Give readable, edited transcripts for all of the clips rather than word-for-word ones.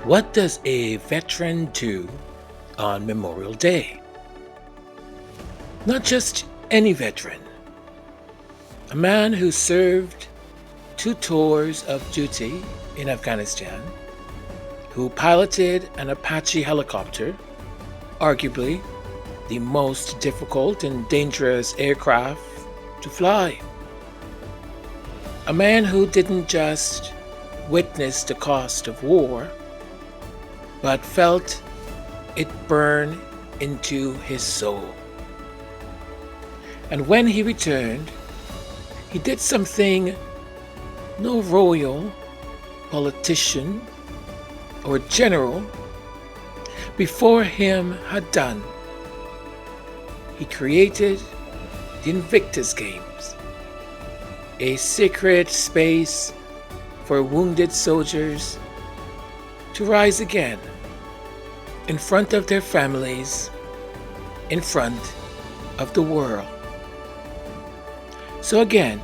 What does a veteran do on Memorial Day? Not just any veteran, a man who served two tours of duty in Afghanistan, who piloted an Apache helicopter, arguably the most difficult and dangerous aircraft to fly. A man who didn't just witness the cost of war, but felt it burn into his soul. And when he returned, he did something no royal, politician, or general before him had done. He created the Invictus Games, a sacred space for wounded soldiers to rise again in front of their families, in front of the world. So again,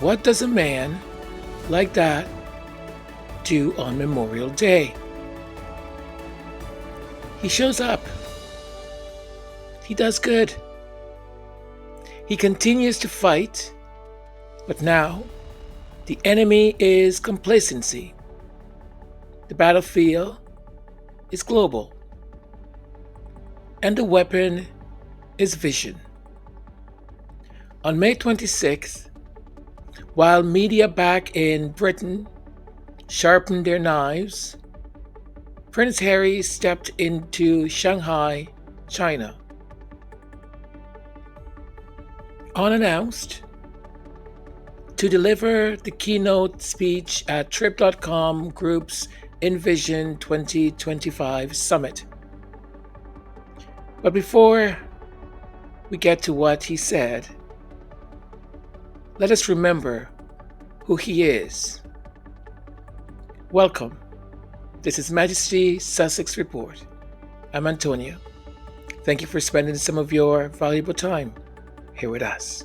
what does a man like that do on Memorial Day? He shows up. He does good. He continues to fight, but now the enemy is complacency. The battlefield is global, and the weapon is vision. On May 26th, while media back in Britain sharpened their knives, Prince Harry stepped into Shanghai, China. Unannounced, to deliver the keynote speech at Trip.com Group's Envision 2025 Summit. But before we get to what he said, let us remember who he is. Welcome. This is Majesty Sussex Report. I'm Antonio. Thank you for spending some of your valuable time here with us.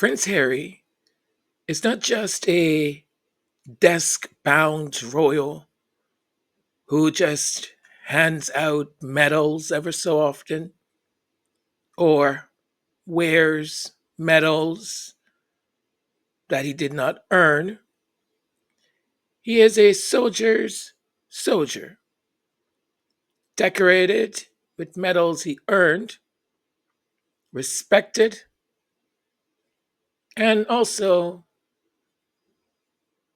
Prince Harry is not just a desk-bound royal who just hands out medals ever so often or wears medals that he did not earn. He is a soldier's soldier, decorated with medals he earned, respected, and also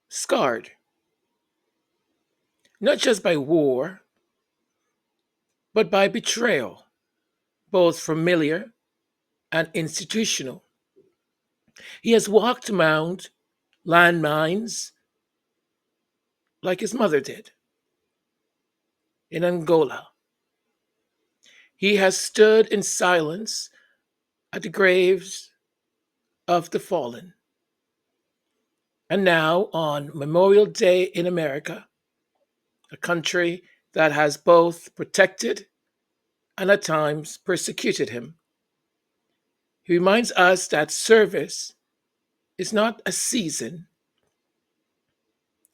scarred, not just by war, but by betrayal, both familiar and institutional. He has walked around landmines like his mother did in Angola. He has stood in silence at the graves of the fallen. And now, on Memorial Day in America, a country that has both protected and at times persecuted him, he reminds us that service is not a season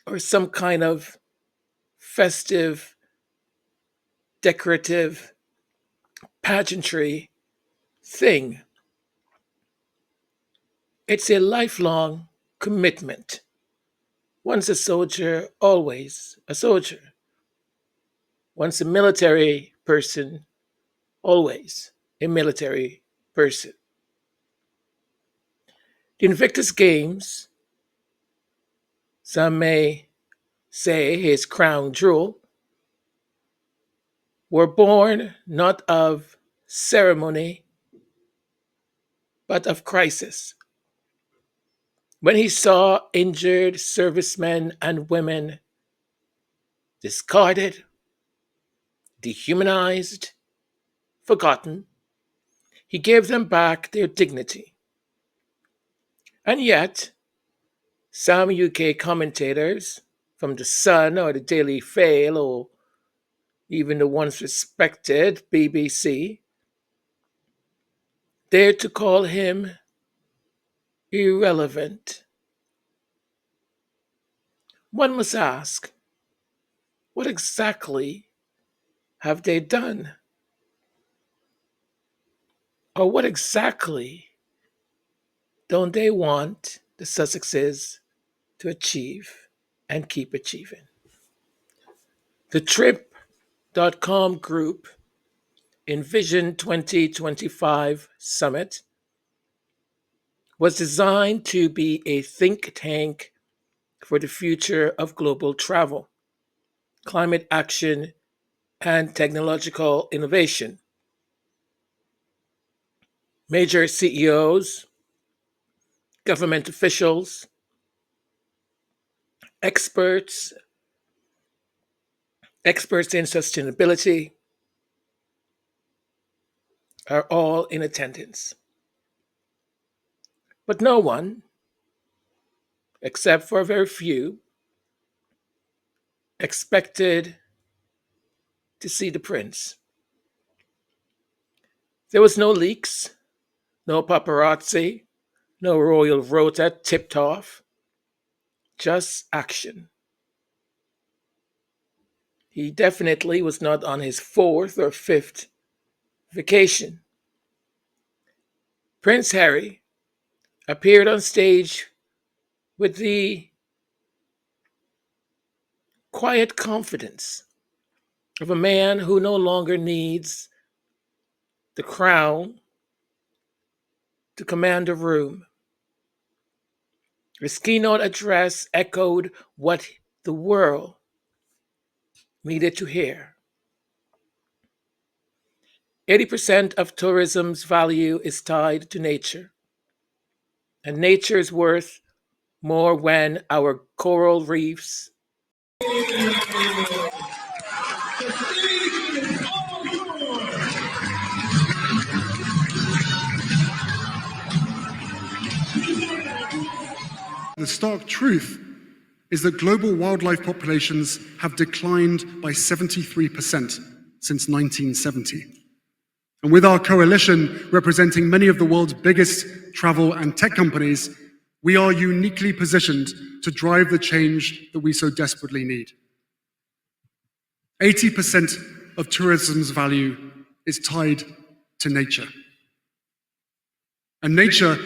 or some kind of festive, decorative, pageantry thing. It's a lifelong commitment. Once a soldier, always a soldier. Once a military person, always a military person. The Invictus Games, some may say his crown jewel, were born not of ceremony, but of crisis. When he saw injured servicemen and women discarded, dehumanized, forgotten, he gave them back their dignity. And yet, some UK commentators from The Sun or the Daily Fail or even the once respected BBC dared to call him irrelevant. One must ask, what exactly have they done? Or what exactly don't they want the Sussexes to achieve and keep achieving? The Trip.com group Envision 2025 Summit was designed to be a think tank for the future of global travel, climate action, and technological innovation. Major CEOs, government officials, experts in sustainability are all in attendance. But no one, except for a very few, expected to see the prince. There was no leaks, no paparazzi, no royal rota tipped off, just action. He definitely was not on his fourth or fifth vacation. Prince Harry appeared on stage with the quiet confidence of a man who no longer needs the crown to command a room. His keynote address echoed what the world needed to hear. 80% of tourism's value is tied to nature, and nature is worth more when our coral reefs The stark truth is that global wildlife populations have declined by 73% since 1970. And with our coalition representing many of the world's biggest travel and tech companies, we are uniquely positioned to drive the change that we so desperately need. 80% of tourism's value is tied to nature. And nature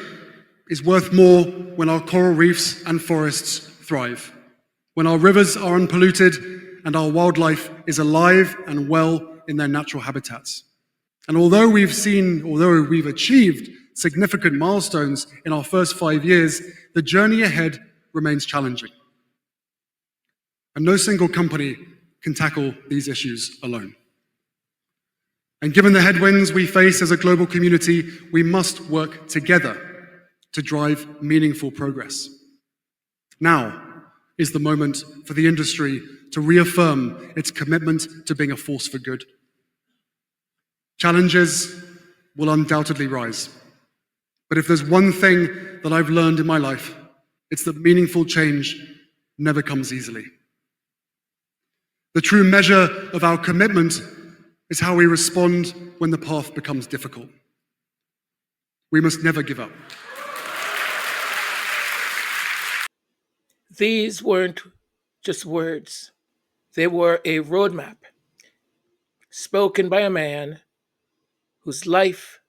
is worth more when our coral reefs and forests thrive, when our rivers are unpolluted and our wildlife is alive and well in their natural habitats. And although we've achieved significant milestones in our first 5 years, the journey ahead remains challenging. And no single company can tackle these issues alone. And given the headwinds we face as a global community, we must work together to drive meaningful progress. Now is the moment for the industry to reaffirm its commitment to being a force for good. Challenges will undoubtedly rise. But if there's one thing that I've learned in my life, it's that meaningful change never comes easily. The true measure of our commitment is how we respond when the path becomes difficult. We must never give up. These weren't just words, they were a roadmap spoken by a man whose life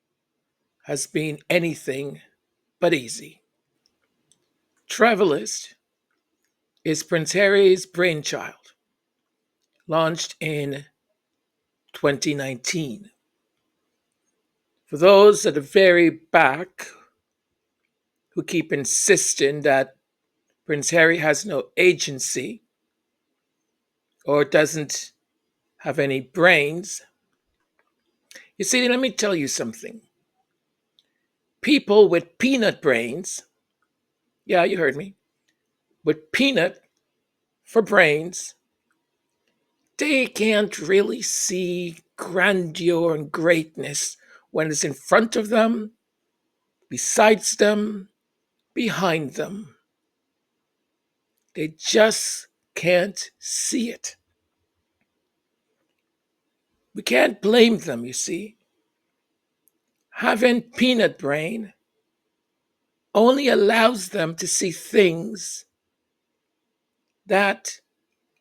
has been anything but easy. Travalyst is Prince Harry's brainchild, launched in 2019. For those at the very back who keep insisting that Prince Harry has no agency, or doesn't have any brains. You see, let me tell you something. People with peanut brains, yeah, you heard me, with peanut for brains, they can't really see grandeur and greatness when it's in front of them, besides them, behind them. They just can't see it. We can't blame them, you see. Having peanut brain only allows them to see things that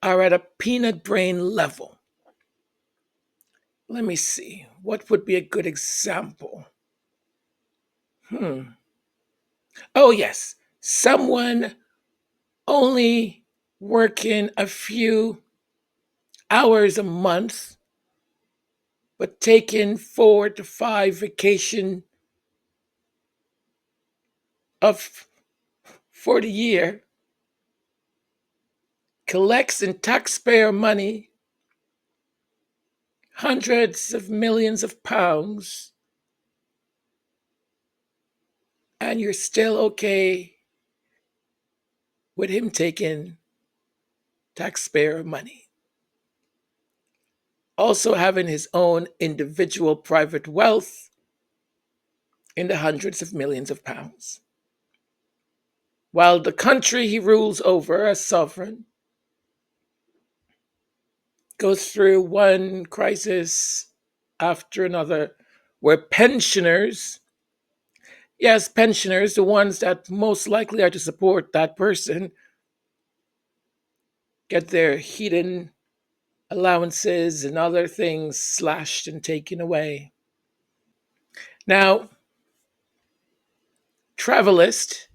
are at a peanut brain level. Let me see. What would be a good example? Oh, yes. Someone only working a few hours a month, but taking 4 to 5 vacation of for the year, collects in taxpayer money hundreds of millions of pounds, and you're still okay with him taking taxpayer money. Also having his own individual private wealth in the hundreds of millions of pounds. While the country he rules over as sovereign goes through one crisis after another, where pensioners, yes, pensioners, the ones that most likely are to support that person, get their hidden allowances and other things slashed and taken away. Now, Travalyst,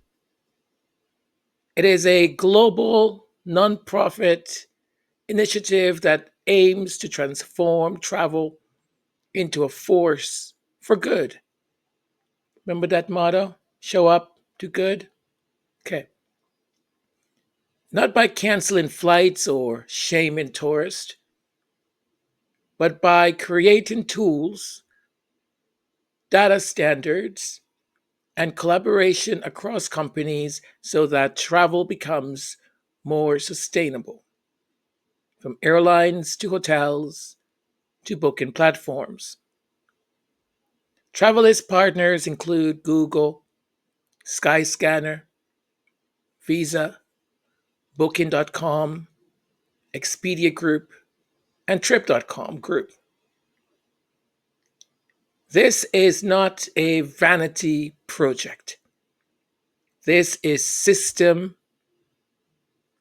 it is a global nonprofit initiative that aims to transform travel into a force for good. Remember that motto? Show up, do good? Okay. Not by canceling flights or shaming tourists, but by creating tools, data standards, and collaboration across companies so that travel becomes more sustainable, from airlines to hotels to booking platforms. Travalyst partners include Google, Skyscanner, Visa, Booking.com, Expedia Group, and Trip.com Group. This is not a vanity project. This is system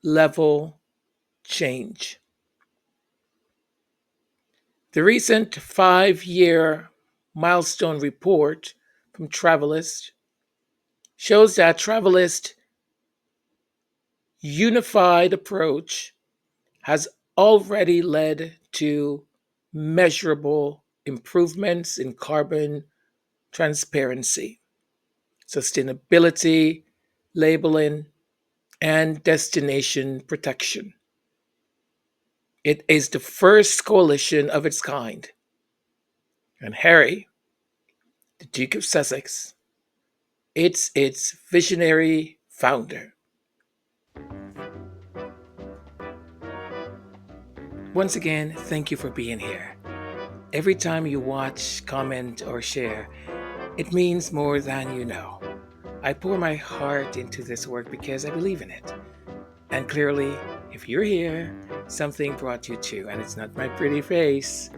level change. The recent 5-year milestone report from Travalyst shows that Travalyst unified approach has already led to measurable improvements in carbon transparency, sustainability, labeling, and destination protection. It is the first coalition of its kind. And Harry, the Duke of Sussex, it's its visionary founder. Once again, thank you for being here. Every time you watch, comment, or share, it means more than you know. I pour my heart into this work because I believe in it. And clearly, if you're here, something brought you too, and it's not my pretty face.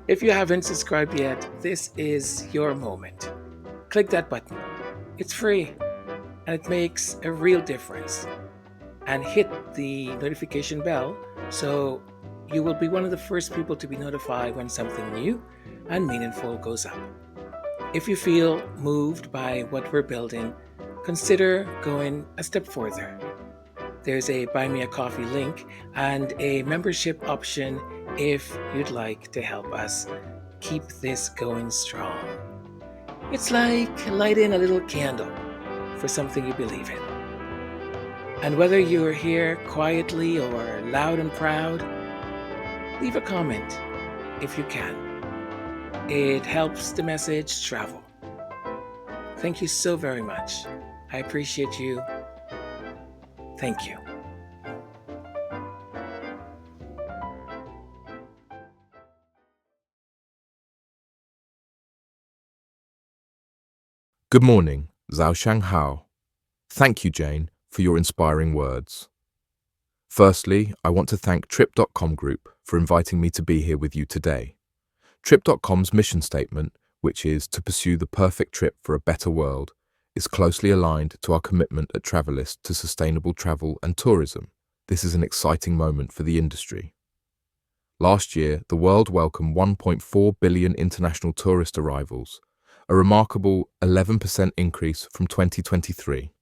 If you haven't subscribed yet, this is your moment. Click that button. It's free, and it makes a real difference. And hit the notification bell so you will be one of the first people to be notified when something new and meaningful goes up. If you feel moved by what we're building, consider going a step further. There's a Buy Me a Coffee link and a membership option if you'd like to help us keep this going strong. It's like lighting a little candle for something you believe in. And whether you are here quietly or loud and proud, leave a comment if you can. It helps the message travel. Thank you so very much. I appreciate you. Thank you. Good morning, Zhao Shanghai. Thank you, Jane, for your inspiring words. Firstly, I want to thank Trip.com Group for inviting me to be here with you today. Trip.com's mission statement, which is to pursue the perfect trip for a better world, is closely aligned to our commitment at Travalyst to sustainable travel and tourism. This is an exciting moment for the industry. Last year, the world welcomed 1.4 billion international tourist arrivals, a remarkable 11% increase from 2023.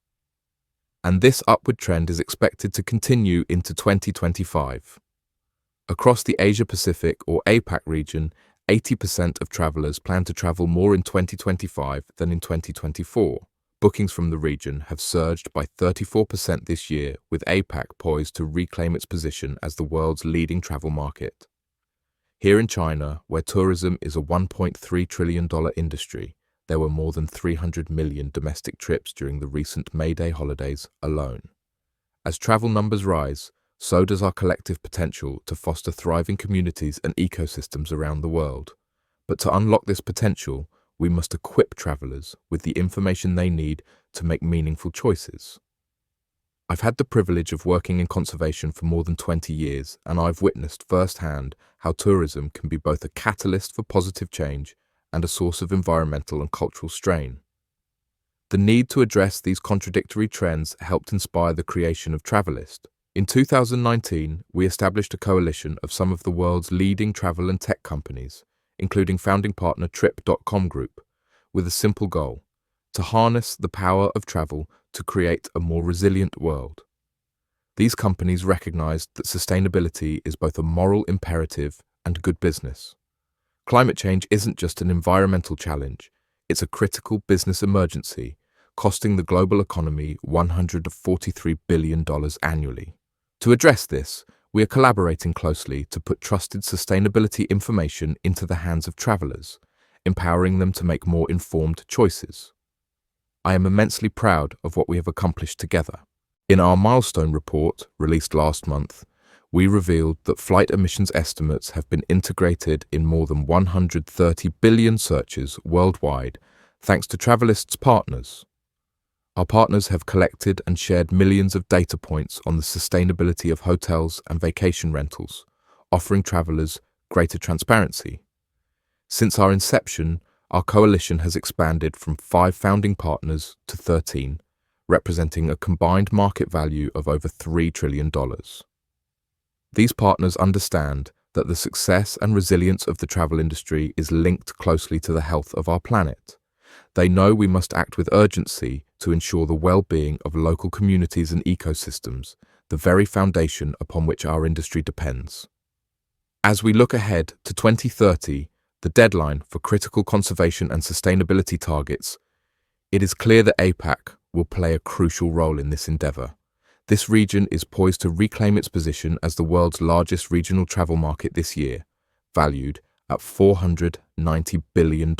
And this upward trend is expected to continue into 2025. Across the Asia-Pacific or APAC region, 80% of travelers plan to travel more in 2025 than in 2024. Bookings from the region have surged by 34% this year, with APAC poised to reclaim its position as the world's leading travel market. Here in China, where tourism is a $1.3 trillion industry, there were more than 300 million domestic trips during the recent May Day holidays alone. As travel numbers rise, so does our collective potential to foster thriving communities and ecosystems around the world. But to unlock this potential, we must equip travelers with the information they need to make meaningful choices. I've had the privilege of working in conservation for more than 20 years, and I've witnessed firsthand how tourism can be both a catalyst for positive change and a source of environmental and cultural strain. The need to address these contradictory trends helped inspire the creation of Travalyst. In 2019, we established a coalition of some of the world's leading travel and tech companies, including founding partner Trip.com Group, with a simple goal: to harness the power of travel to create a more resilient world. These companies recognized that sustainability is both a moral imperative and good business. Climate change isn't just an environmental challenge, it's a critical business emergency, costing the global economy $143 billion annually. To address this, we are collaborating closely to put trusted sustainability information into the hands of travelers, empowering them to make more informed choices. I am immensely proud of what we have accomplished together. In our milestone report, released last month, we revealed that flight emissions estimates have been integrated in more than 130 billion searches worldwide, thanks to Travalyst's partners. Our partners have collected and shared millions of data points on the sustainability of hotels and vacation rentals, offering travelers greater transparency. Since our inception, our coalition has expanded from 5 founding partners to 13, representing a combined market value of over $3 trillion. These partners understand that the success and resilience of the travel industry is linked closely to the health of our planet. They know we must act with urgency to ensure the well-being of local communities and ecosystems, the very foundation upon which our industry depends. As we look ahead to 2030, the deadline for critical conservation and sustainability targets, it is clear that APAC will play a crucial role in this endeavor. This region is poised to reclaim its position as the world's largest regional travel market this year, valued at $490 billion.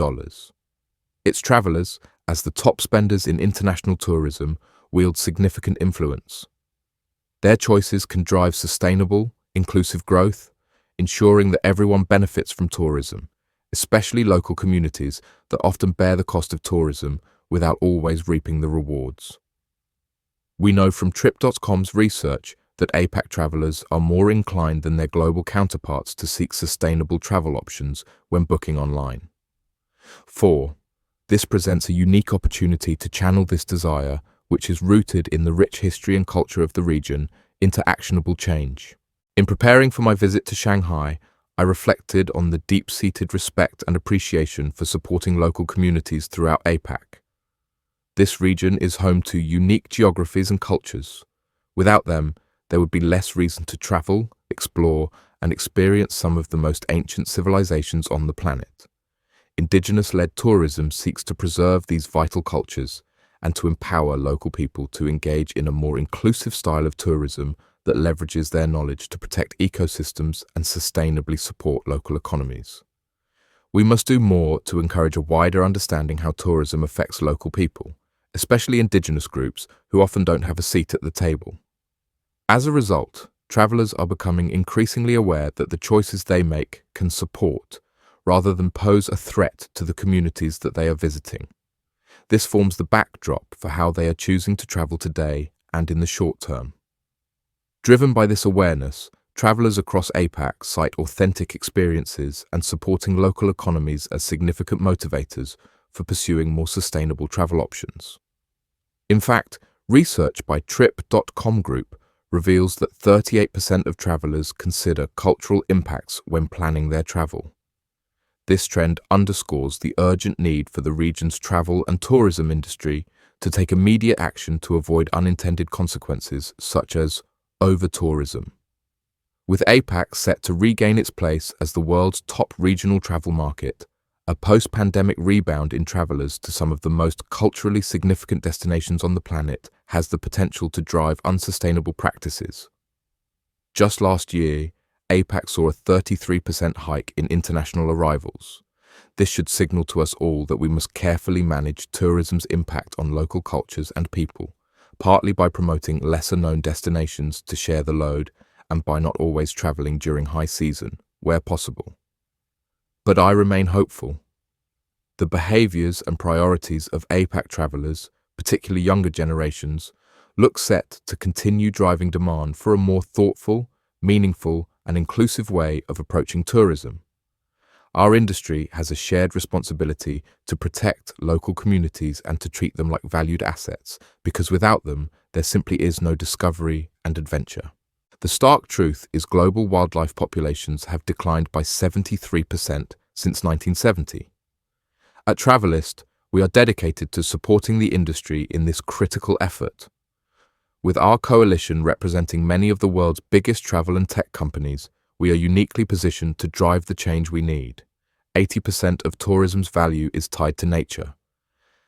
Its travelers, as the top spenders in international tourism, wield significant influence. Their choices can drive sustainable, inclusive growth, ensuring that everyone benefits from tourism, especially local communities that often bear the cost of tourism without always reaping the rewards. We know from Trip.com's research that APAC travelers are more inclined than their global counterparts to seek sustainable travel options when booking online. 4. This presents a unique opportunity to channel this desire, which is rooted in the rich history and culture of the region, into actionable change. In preparing for my visit to Shanghai, I reflected on the deep-seated respect and appreciation for supporting local communities throughout APAC. This region is home to unique geographies and cultures. Without them, there would be less reason to travel, explore, and experience some of the most ancient civilizations on the planet. Indigenous-led tourism seeks to preserve these vital cultures, and to empower local people to engage in a more inclusive style of tourism that leverages their knowledge to protect ecosystems and sustainably support local economies. We must do more to encourage a wider understanding how tourism affects local people, especially indigenous groups who often don't have a seat at the table. As a result, travelers are becoming increasingly aware that the choices they make can support, rather than pose a threat to the communities that they are visiting. This forms the backdrop for how they are choosing to travel today and in the short term. Driven by this awareness, travelers across APAC cite authentic experiences and supporting local economies as significant motivators for pursuing more sustainable travel options. In fact, research by Trip.com Group reveals that 38% of travelers consider cultural impacts when planning their travel. This trend underscores the urgent need for the region's travel and tourism industry to take immediate action to avoid unintended consequences such as over-tourism. With APAC set to regain its place as the world's top regional travel market, a post-pandemic rebound in travelers to some of the most culturally significant destinations on the planet has the potential to drive unsustainable practices. Just last year, APAC saw a 33% hike in international arrivals. This should signal to us all that we must carefully manage tourism's impact on local cultures and people, partly by promoting lesser-known destinations to share the load and by not always traveling during high season, where possible. But I remain hopeful. The behaviors and priorities of APAC travelers, particularly younger generations, look set to continue driving demand for a more thoughtful, meaningful, and inclusive way of approaching tourism. Our industry has a shared responsibility to protect local communities and to treat them like valued assets, because without them, there simply is no discovery and adventure. The stark truth is global wildlife populations have declined by 73% since 1970. At Travalyst, we are dedicated to supporting the industry in this critical effort. With our coalition representing many of the world's biggest travel and tech companies, we are uniquely positioned to drive the change we need. 80% of tourism's value is tied to nature.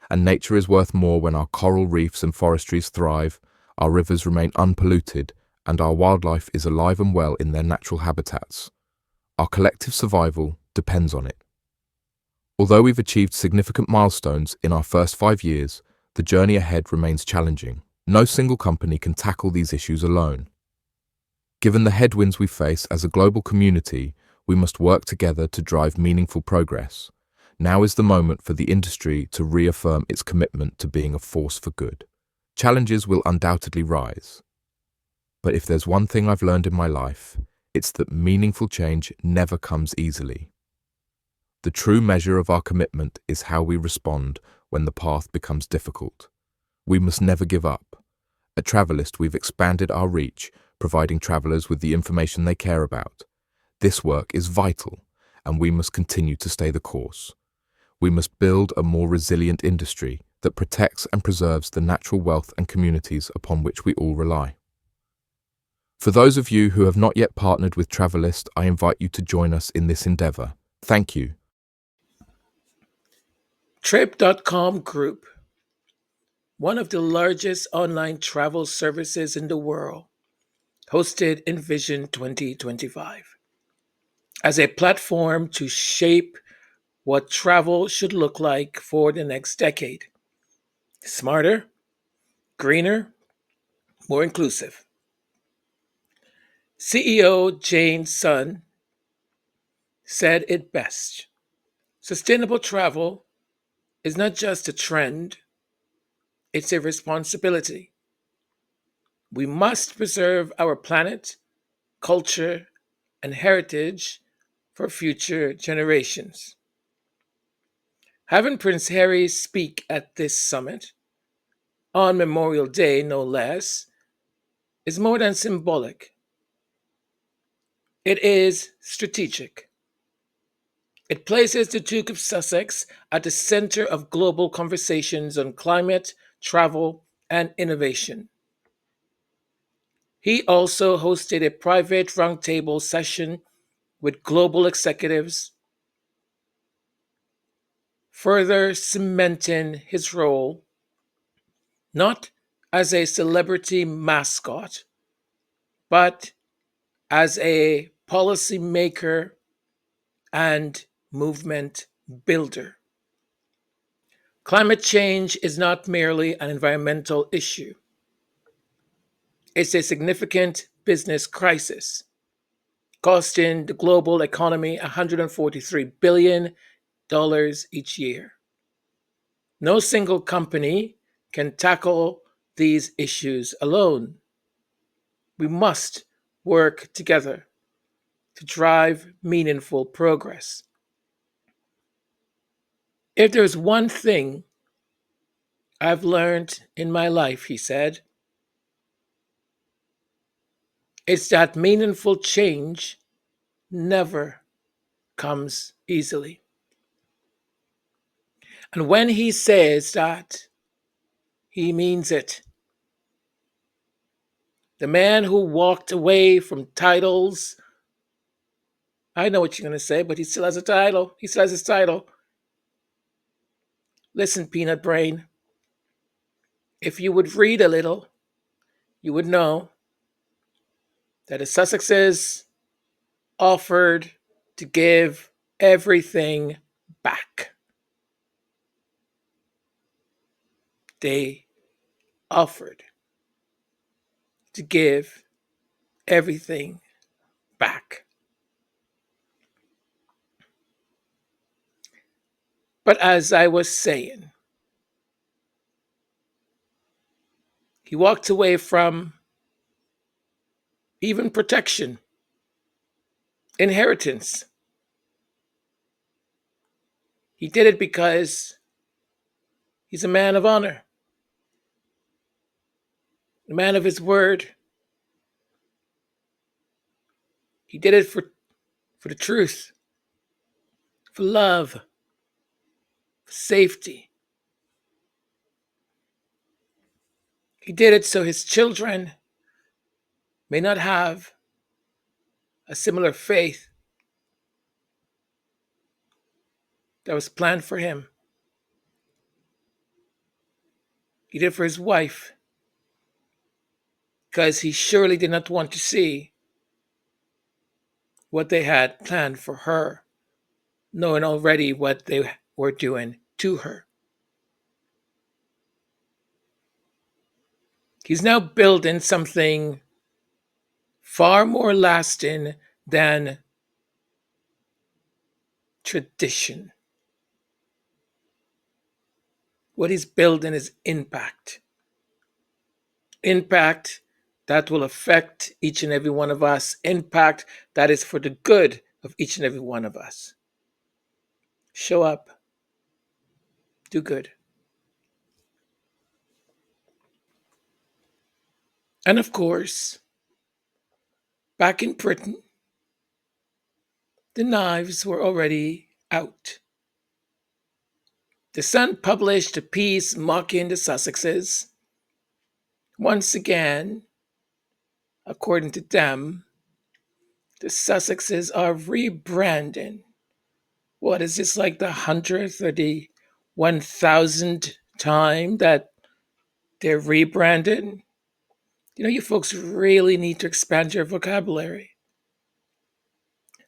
And nature is worth more when our coral reefs and forestries thrive, our rivers remain unpolluted, and our wildlife is alive and well in their natural habitats. Our collective survival depends on it. Although we've achieved significant milestones in our first 5 years, the journey ahead remains challenging. No single company can tackle these issues alone. Given the headwinds we face as a global community, we must work together to drive meaningful progress. Now is the moment for the industry to reaffirm its commitment to being a force for good. Challenges will undoubtedly rise. But if there's one thing I've learned in my life, it's that meaningful change never comes easily. The true measure of our commitment is how we respond when the path becomes difficult. We must never give up. At Travalyst, we've expanded our reach, providing travelers with the information they care about. This work is vital, and we must continue to stay the course. We must build a more resilient industry that protects and preserves the natural wealth and communities upon which we all rely. For those of you who have not yet partnered with Travalyst, I invite you to join us in this endeavor. Thank you. Trip.com Group, one of the largest online travel services in the world, hosted Envision 2025 as a platform to shape what travel should look like for the next decade. Smarter, greener, more inclusive. CEO Jane Sun said it best. Sustainable travel is not just a trend, it's a responsibility. We must preserve our planet, culture, and heritage for future generations. Having Prince Harry speak at this summit, on Memorial Day no less, is more than symbolic. It is strategic. It places the Duke of Sussex at the center of global conversations on climate, travel, and innovation. He also hosted a private roundtable session with global executives, further cementing his role not as a celebrity mascot, but as a policymaker and movement builder. Climate change is not merely an environmental issue, it's a significant business crisis, costing the global economy $143 billion each year. No single company can tackle these issues alone. We must work together to drive meaningful progress. If there's one thing I've learned in my life, he said, it's that meaningful change never comes easily. And when he says that, he means it. The man who walked away from titles, I know what you're going to say, but he still has a title. He still has his title. Listen, Peanut Brain, if you would read a little, you would know that the Sussexes offered to give everything back. They offered to give everything back. But as I was saying, he walked away from even protection, inheritance. He did it because he's a man of honor, a man of his word. He did it for the truth, for love, for safety. He did it so his children may not have a similar faith that was planned for him. He did it for his wife because he surely did not want to see what they had planned for her, knowing already what they were doing to her. He's now building something far more lasting than tradition. What he's building is impact. Impact that will affect each and every one of us. Impact that is for the good of each and every one of us. Show up. Do good. And of course, back in Britain, the knives were already out. The Sun published a piece mocking the Sussexes. Once again, according to them, the Sussexes are rebranding. What is this, like the 100th or the 1000th time that they're rebranded? You know, you folks really need to expand your vocabulary.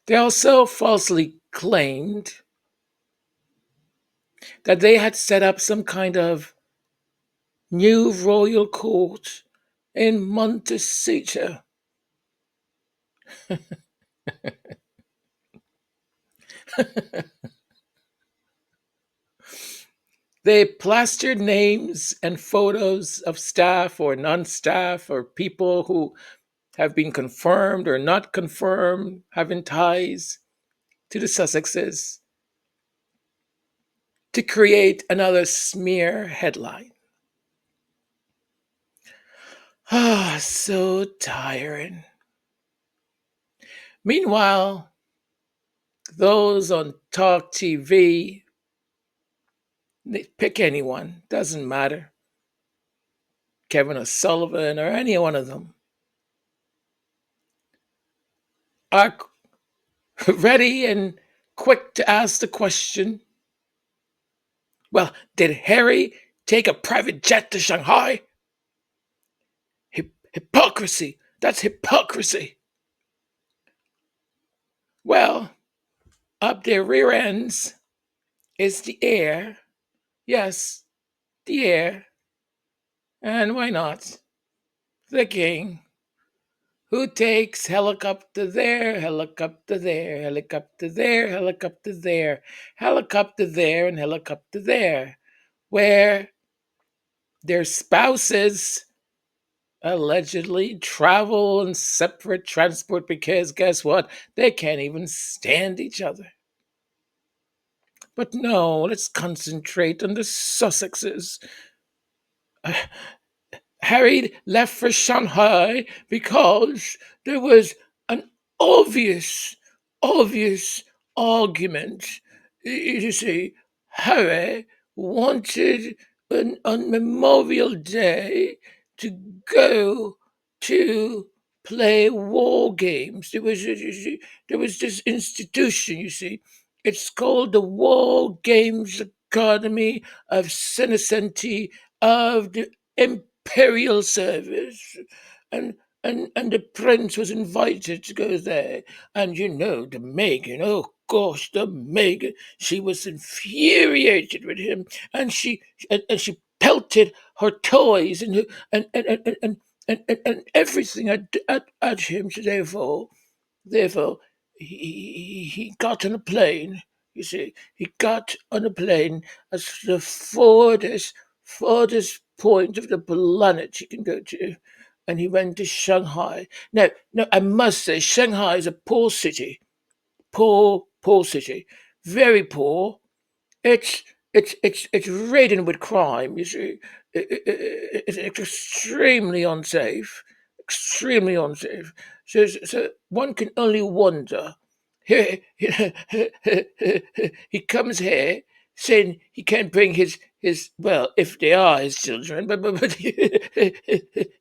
They also falsely claimed that they had set up some kind of new royal court in Montecito. They plastered names and photos of staff or non-staff or people who have been confirmed or not confirmed having ties to the Sussexes to create another smear headline. Ah, so tiring. Meanwhile, those on Talk TV, they pick anyone, doesn't matter. Kevin O'Sullivan or any one of them, are ready and quick to ask the question, well, did Harry take a private jet to Shanghai. Hypocrisy. That's hypocrisy. Well, up their rear ends is the air. Yes, the air. And why not? The king, who takes helicopter there, helicopter there, helicopter there, helicopter there, helicopter there, and helicopter there, where their spouses allegedly travel in separate transport because guess what? They can't even stand each other. But no, let's concentrate on the Sussexes. Harry left for Shanghai because there was an obvious, obvious argument. You see, Harry wanted on Memorial Day to go to play war games. There was this institution, you see. It's called the War Games Academy of Senecenti of the Imperial Service, and and the prince was invited to go there. And you know, the Megan, oh gosh, the Megan, she was infuriated with him, and and she pelted her toys and everything at him. So therefore, he got on a plane. You see, he got on a plane as the farthest point of the planet you can go to, and he went to Shanghai. Now, no, I must say, Shanghai is a poor city, poor city, very poor. It's ridden with crime. You see, it's extremely unsafe, extremely unsafe. So one can only wonder. He, he comes here saying he can't bring his well, if they are his children, but you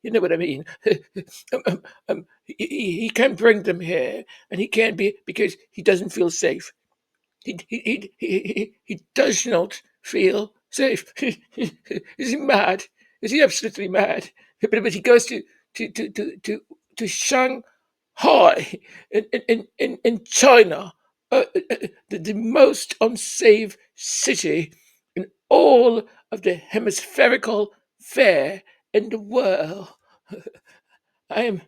know what I mean. He can't bring them here, and he can't be because he doesn't feel safe. He does not feel safe. Is he mad? Is he absolutely mad? But he goes to Shanghai in China, the most unsafe city in all of the hemispherical fair in the world. I am,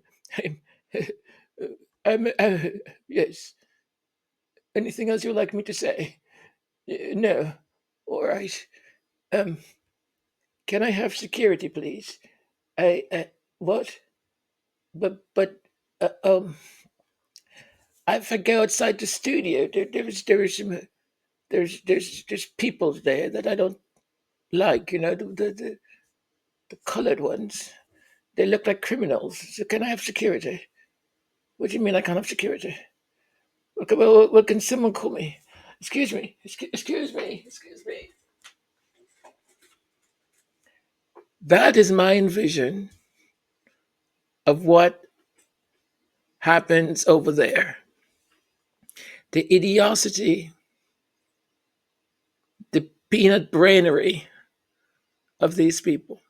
I yes. Anything else you would like me to say? No. All right. Um, can I have security, please? What? But, uh, um, if I go outside the studio, there is some, there's people there that I don't like. You know, the colored ones. They look like criminals. So can I have security? What do you mean I can't have security? Well, can someone call me? Excuse me. Excuse me. Excuse me. That is my envision of what happens over there. The idiocy, the peanut brainery of these people.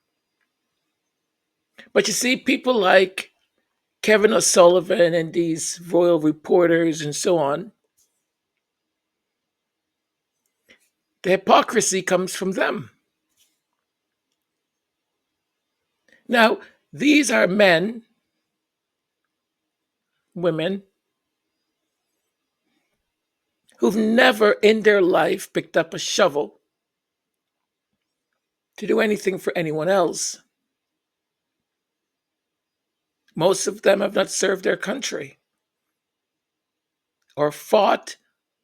But you see, people like Kevin O'Sullivan and these royal reporters and so on, the hypocrisy comes from them. Now, these are men, women, who've never in their life picked up a shovel to do anything for anyone else. Most of them have not served their country or fought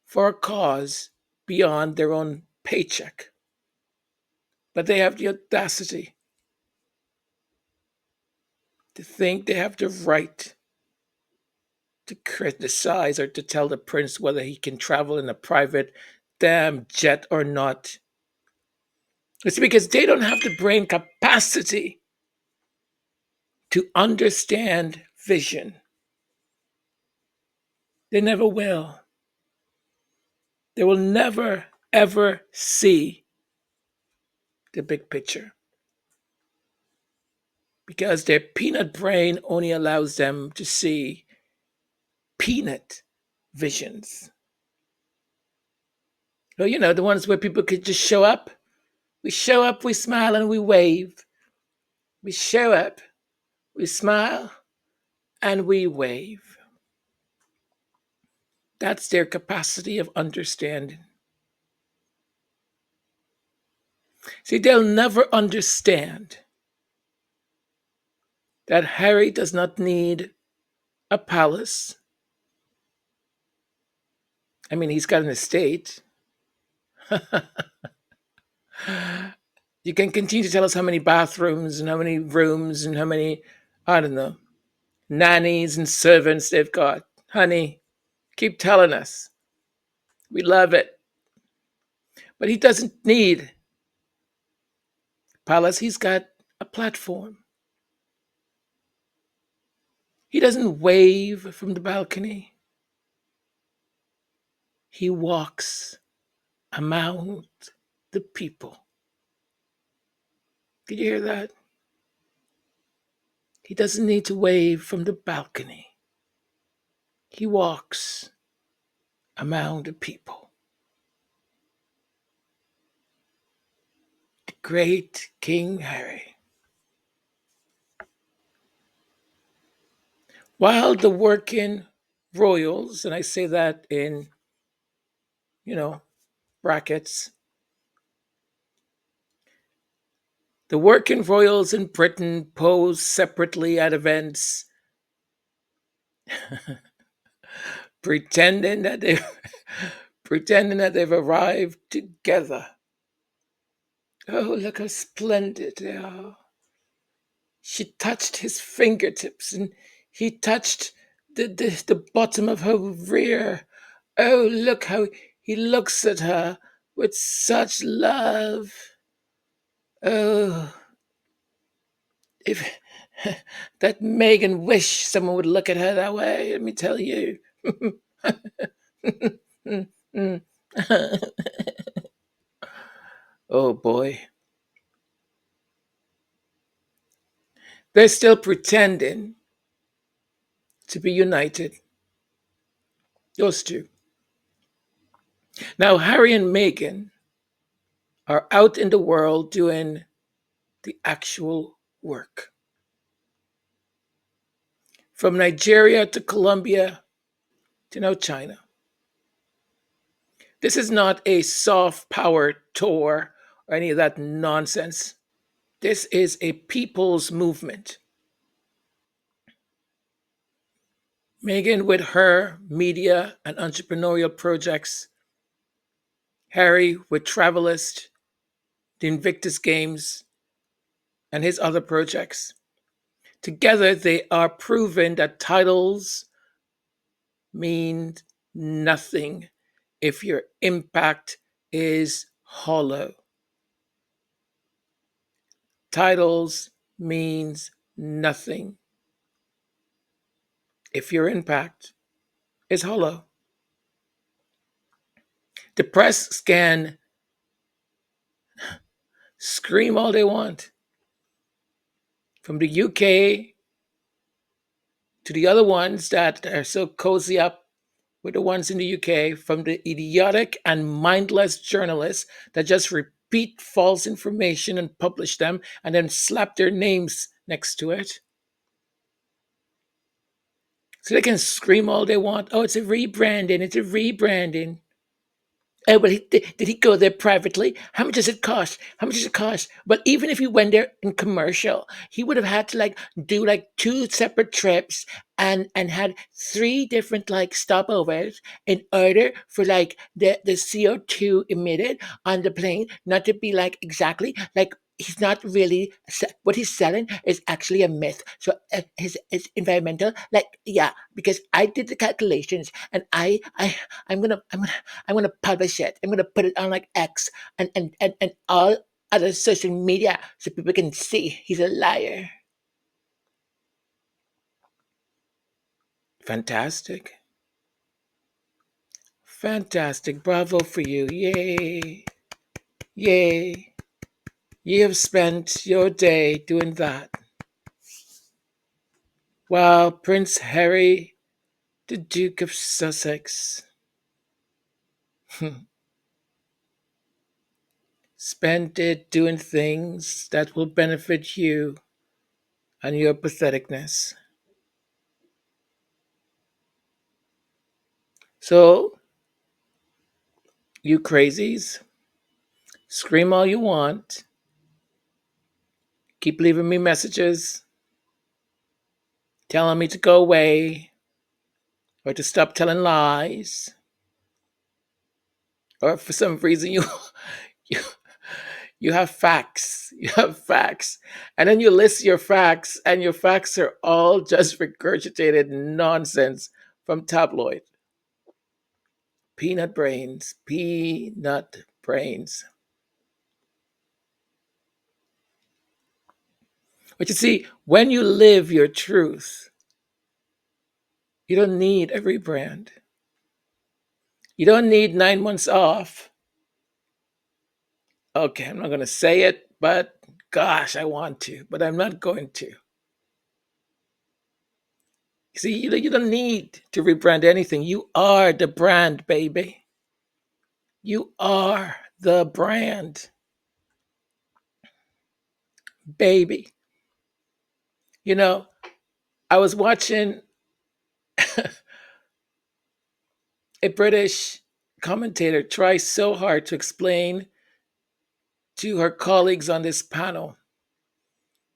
for a cause beyond their own paycheck. But they have the audacity to think they have the right to criticize or to tell the prince whether he can travel in a private damn jet or not. It's because they don't have the brain capacity to understand vision. They never will. They will never, ever see the big picture, because their peanut brain only allows them to see peanut visions. Well, the ones where people could just show up. We show up, we smile, and we wave. We show up, we smile, and we wave. That's their capacity of understanding. See, they'll never understand that Harry does not need a palace. I mean, he's got an estate. You can continue to tell us how many bathrooms and how many rooms and how many, I don't know, nannies and servants they've got. Honey, keep telling us. We love it. But he doesn't need a palace. He's got a platform. He doesn't wave from the balcony. He walks among the people. Did you hear that? He doesn't need to wave from the balcony. He walks among the people. The great King Harry. While the working royals, and I say that in, brackets, the working royals in Britain pose separately at events, pretending that they've arrived together. Oh, look how splendid they are. She touched his fingertips and he touched the bottom of her rear. Oh, look how he looks at her with such love. Oh, if that Megan wished someone would look at her that way, let me tell you. Oh boy. They're still pretending to be united. Those two. Now, Harry and Meghan are out in the world doing the actual work. From Nigeria to Colombia to now China. This is not a soft power tour or any of that nonsense. This is a people's movement. Meghan with her media and entrepreneurial projects, Harry with Travalyst, the Invictus Games, and his other projects. Together, they are proving that titles mean nothing if your impact is hollow. Titles means nothing if your impact is hollow. The press can scream all they want. From the UK to the other ones that are so cozy up with the ones in the UK, from the idiotic and mindless journalists that just repeat false information and publish them and then slap their names next to it. So they can scream all they want. Oh, it's a rebranding. It's a rebranding. Oh, well, did he go there privately? How much does it cost? How much does it cost? Well, even if he went there in commercial, he would have had to do two separate trips and had three different stopovers in order for the CO2 emitted on the plane not to be exactly he's not really what he's selling is actually a myth. So his environmental yeah, because I did the calculations and I'm gonna publish it. I'm gonna put it on X and all other social media so people can see he's a liar. Fantastic. Fantastic. Bravo for you. Yay. Yay. You have spent your day doing that, while Prince Harry, the Duke of Sussex, spent it doing things that will benefit you and your patheticness. So, you crazies, scream all you want, keep leaving me messages telling me to go away or to stop telling lies, or for some reason you you have facts. You have facts. And then you list your facts, and your facts are all just regurgitated nonsense from tabloid. Peanut brains. Peanut brains. But you see, when you live your truth, you don't need a rebrand. You don't need 9 months off. Okay, I'm not going to say it, but gosh, I want to, but I'm not going to. See, you don't need to rebrand anything. You are the brand, baby. You are the brand, baby. You know, I was watching a British commentator try so hard to explain to her colleagues on this panel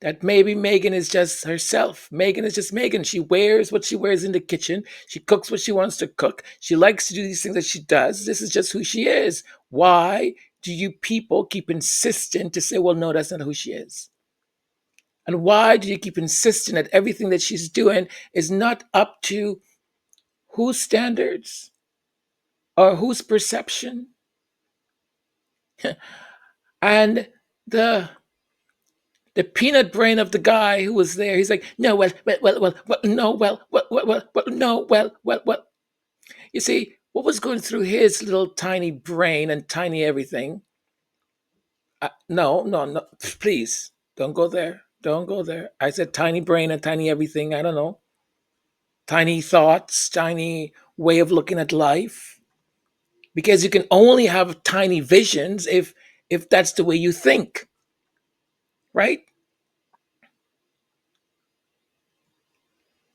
that maybe Megan is just herself. Megan is just Megan. She wears what she wears in the kitchen. She cooks what she wants to cook. She likes to do these things that she does. This is just who she is. Why do you people keep insisting to say, well, no, that's not who she is? And why do you keep insisting that everything that she's doing is not up to whose standards or whose perception? And the the peanut brain of the guy who was there, he's like, no, no, no, well. You see, what was going through his little tiny brain and tiny everything? No, please, don't go there. Don't go there. I said tiny brain and tiny everything. I don't know. Tiny thoughts, tiny way of looking at life. Because you can only have tiny visions if that's the way you think, right?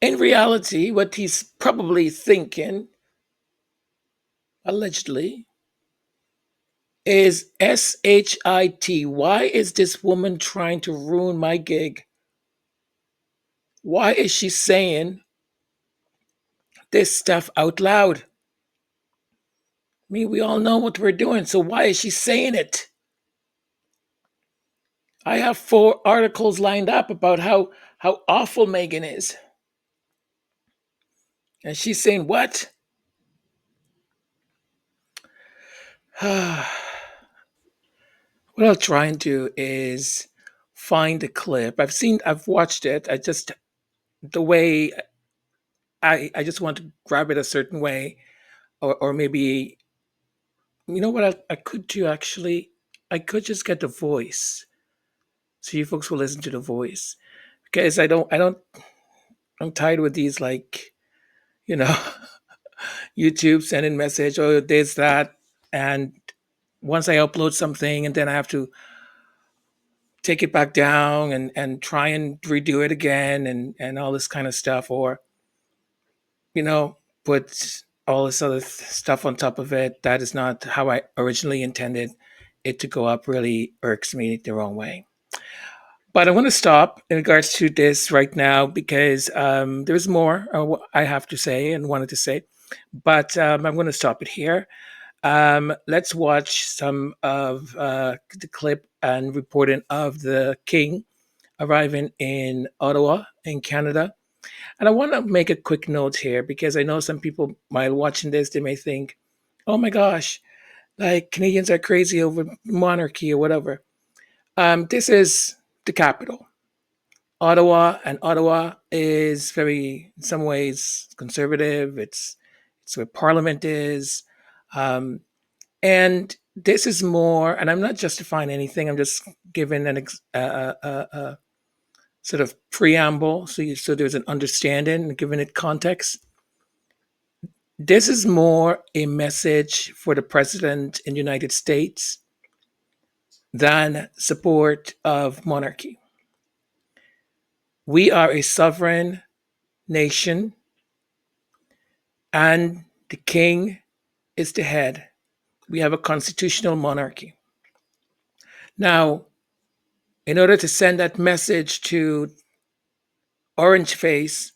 In reality, what he's probably thinking, allegedly, is SHIT. Why is this woman trying to ruin my gig? Why is she saying this stuff out loud? I mean, we all know what we're doing, so why is she saying it? I have 4 articles lined up about how awful Megan is. And she's saying, what? What I'll try and do is find a clip. I've watched it. The way I just want to grab it a certain way, or maybe, you know what I could do actually? I could just get the voice. So you folks will listen to the voice. Because I'm tired with these, like, you know, YouTube sending message, oh, there's that. And once I upload something and then I have to take it back down and try and redo it again and all this kind of stuff, or, you know, put all this other stuff on top of it. That is not how I originally intended it to go up. Really irks me the wrong way. But I want to stop in regards to this right now because there's more I have to say and wanted to say. But I'm going to stop it here. Let's watch some of the clip and reporting of the King arriving in Ottawa, in Canada. And I want to make a quick note here because I know some people, while watching this, they may think, oh my gosh, like Canadians are crazy over monarchy or whatever. This is the capital, Ottawa, and Ottawa is very, in some ways, conservative. It's where Parliament is. And this is more, and I'm not justifying anything. I'm just giving sort of preamble, so there's an understanding and giving it context. This is more a message for the president in the United States than support of monarchy. We are a sovereign nation, and the king is the head. We have a constitutional monarchy. Now, in order to send that message to Orange Face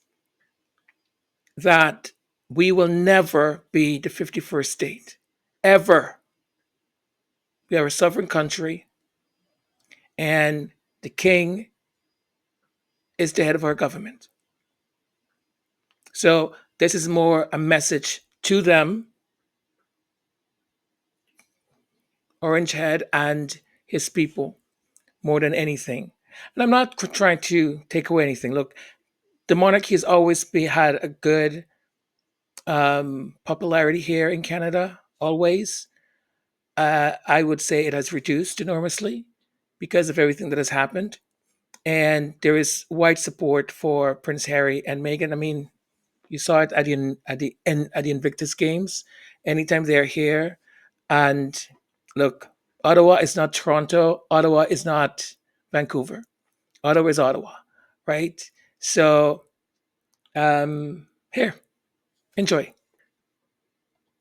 that we will never be the 51st state, ever. We are a sovereign country, and the king is the head of our government. So this is more a message to them, Orange Head and his people, more than anything. And I'm not trying to take away anything. Look, the monarchy has always had a good popularity here in Canada, always. I would say it has reduced enormously because of everything that has happened. And there is wide support for Prince Harry and Meghan. I mean, you saw it at the Invictus Games. Anytime they're here, and look, Ottawa is not Toronto. Ottawa is not Vancouver. Ottawa is Ottawa, right? So here, enjoy.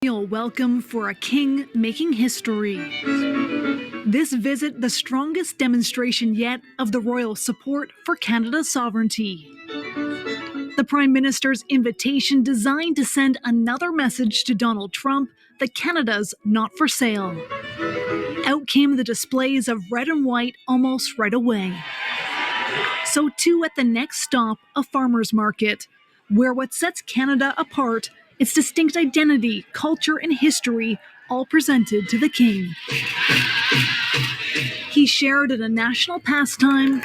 Welcome for a king making history. This visit, the strongest demonstration yet of the royal support for Canada's sovereignty. The Prime Minister's invitation designed to send another message to Donald Trump that Canada's not for sale. Out came the displays of red and white almost right away. So too at the next stop, a farmer's market, where what sets Canada apart, its distinct identity, culture, and history, all presented to the king. He shared in a national pastime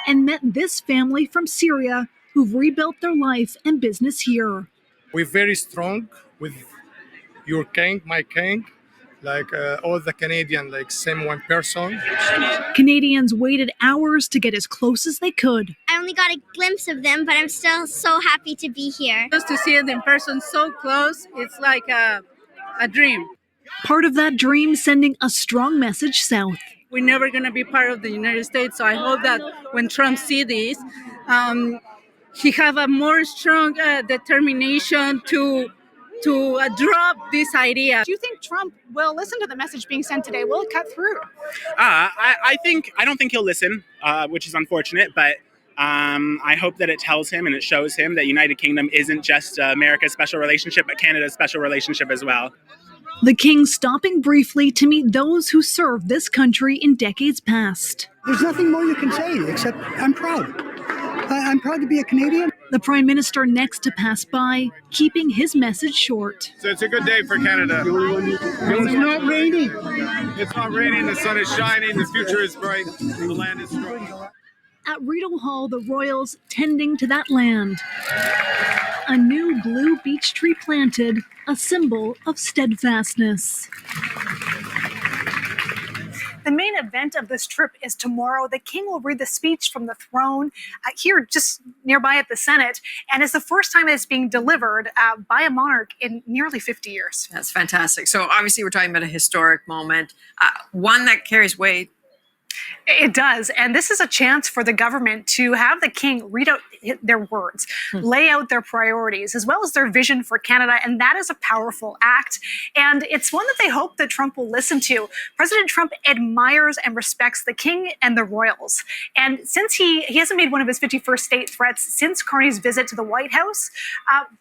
and met this family from Syria who've rebuilt their life and business here. We're very strong with your king, my king, like all the Canadian, like same one person. Canadians waited hours to get as close as they could. I only got a glimpse of them, but I'm still so happy to be here. Just to see it in person so close, it's like a dream. Part of that dream, sending a strong message south. We're never going to be part of the United States, so I hope that when Trump sees this, he have a more strong determination to drop this idea. Do you think Trump will listen to the message being sent today? Will it cut through? I don't think he'll listen, which is unfortunate, but I hope that it tells him and it shows him that United Kingdom isn't just America's special relationship, but Canada's special relationship as well. The king stopping briefly to meet those who served this country in decades past. There's nothing more you can say except I'm proud. I'm proud to be a Canadian. The Prime Minister next to pass by, keeping his message short. So it's a good day for Canada. It's not raining. It's not raining, the sun is shining, the future is bright, the land is strong. At Rideau Hall, the royals tending to that land. A new blue beech tree planted, a symbol of steadfastness. The main event of this trip is tomorrow. The king will read the speech from the throne here just nearby at the Senate. And it's the first time it's being delivered by a monarch in nearly 50 years. That's fantastic. So obviously we're talking about a historic moment, one that carries weight. It does. And this is a chance for the government to have the king read out their words, lay out their priorities, as well as their vision for Canada. And that is a powerful act. And it's one that they hope that Trump will listen to. President Trump admires and respects the king and the royals. And since he hasn't made one of his 51st state threats since Carney's visit to the White House,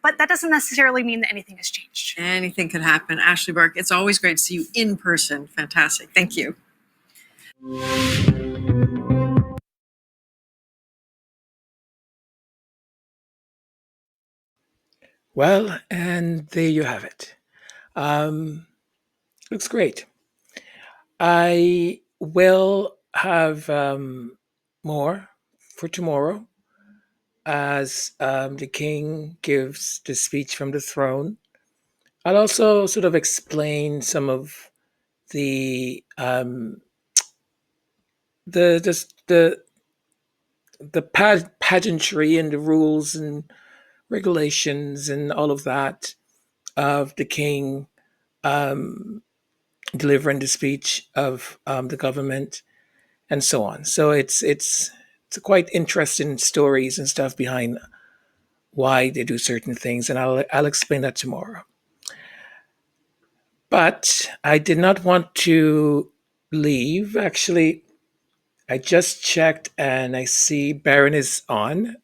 but that doesn't necessarily mean that anything has changed. Anything could happen. Ashley Burke, it's always great to see you in person. Fantastic. Thank you. Well, and there you have it. Looks great. I will have more for tomorrow as the king gives the speech from the throne. I'll also sort of explain some of the the pageantry and the rules and regulations and all of that of the king delivering the speech of the government and so on. So it's quite interesting stories and stuff behind why they do certain things, and I'll explain that tomorrow. But I did not want to leave. Actually, I just checked and I see Baron is on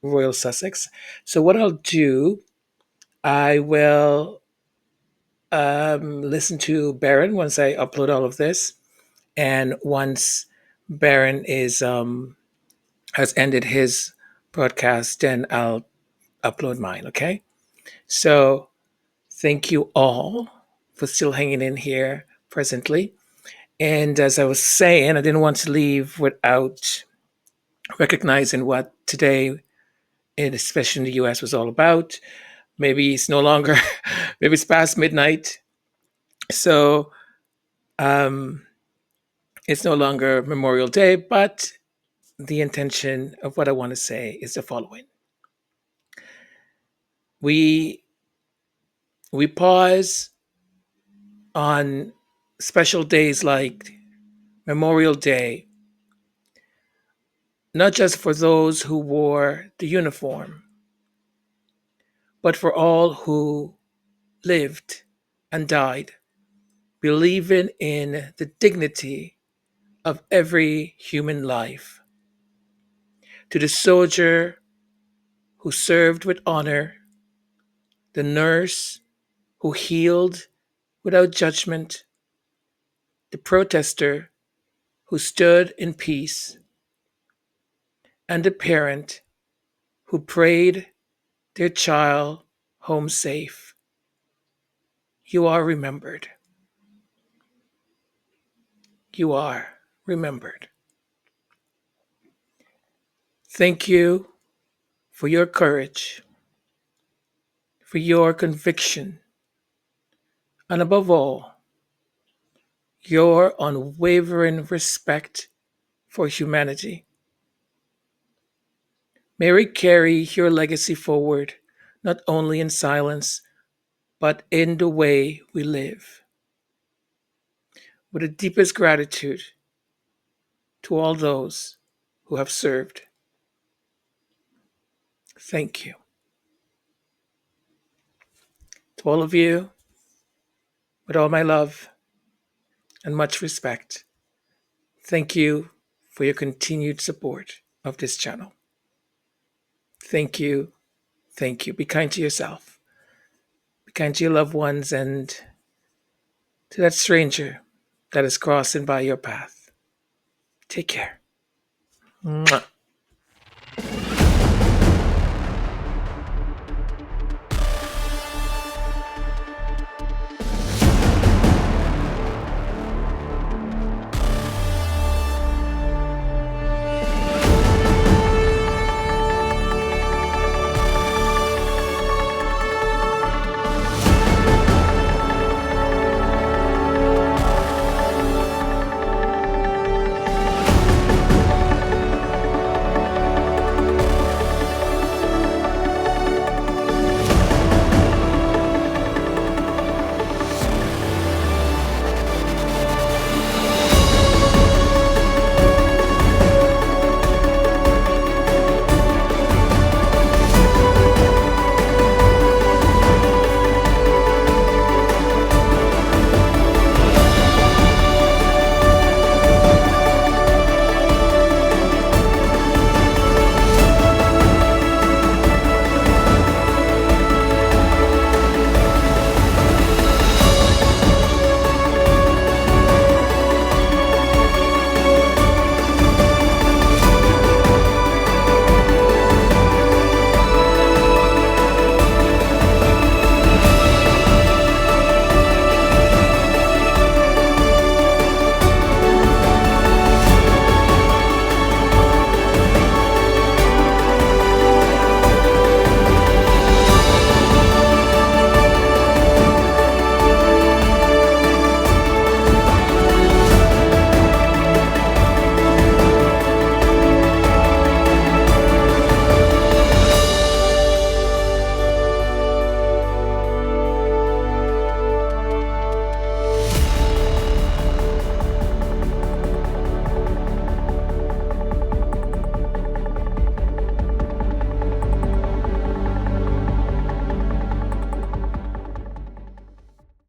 Royal Sussex. So what I'll do, I will listen to Baron once I upload all of this, and once Baron is has ended his broadcast, then I'll upload mine. Okay. So thank you all for still hanging in here presently. And as I was saying, I didn't want to leave without recognizing what today, and especially in the US, was all about. Maybe it's no longer, maybe it's past midnight. So it's no longer Memorial Day, but the intention of what I want to say is the following. We pause on special days like Memorial Day, not just for those who wore the uniform, but for all who lived and died, believing in the dignity of every human life. To the soldier who served with honor, the nurse who healed without judgment, the protester who stood in peace, and the parent who prayed their child home safe. You are remembered. You are remembered. Thank you for your courage, for your conviction, and above all, your unwavering respect for humanity. May we carry your legacy forward, not only in silence, but in the way we live. With the deepest gratitude to all those who have served. Thank you. To all of you, with all my love and much respect, thank you for your continued support of this channel. Thank you. Thank you. Be kind to yourself. Be kind to your loved ones and to that stranger that is crossing by your path. Take care. Mwah.